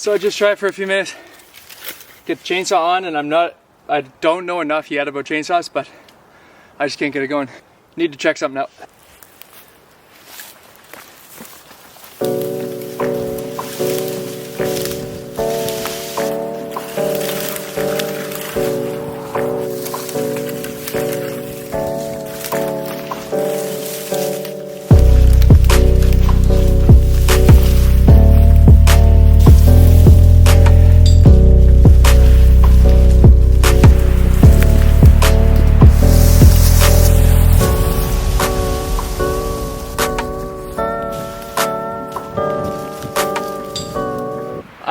So I just tried for a few minutes, get the chainsaw on, and I don't know enough yet about chainsaws, but I just can't get it going. Need to check something out.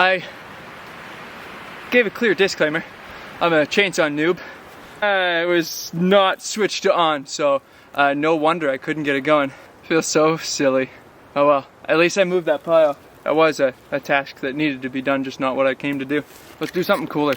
I gave a clear disclaimer. I'm a chainsaw noob. It was not switched on, so no wonder I couldn't get it going. Feels so silly. Oh well, at least I moved that pile. That was a task that needed to be done, just not what I came to do. Let's do something cooler.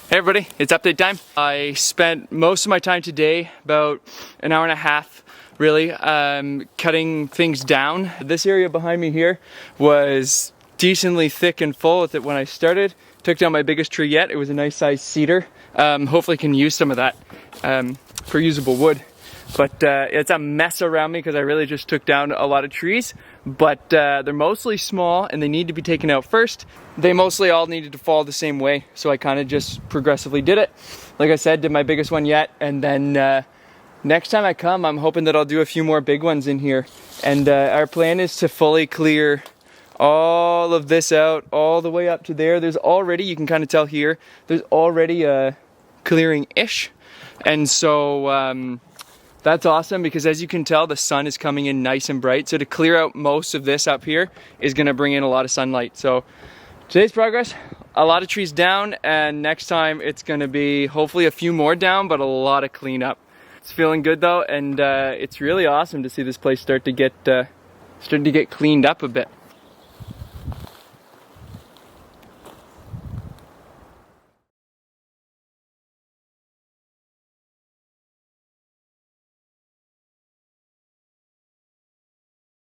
Hey everybody, it's update time. I spent most of my time today, about an hour and a half really, cutting things down. This area behind me here was decently thick and full with it when I started. Took down my biggest tree yet. It was a nice sized cedar. Hopefully can use some of that for usable wood. But it's a mess around me because I really just took down a lot of trees. But they're mostly small and they need to be taken out first. They mostly all needed to fall the same way, so I kind of just progressively did it. Like I said, did my biggest one yet, and then next time I come, I'm hoping that I'll do a few more big ones in here. And our plan is to fully clear all of this out, all the way up to there. There's already, you can kind of tell here, there's already a clearing-ish. And so that's awesome because as you can tell, the sun is coming in nice and bright. So to clear out most of this up here is gonna bring in a lot of sunlight. So today's progress, a lot of trees down, and next time it's gonna be hopefully a few more down, but a lot of cleanup. It's feeling good though, and it's really awesome to see this place start to get cleaned up a bit.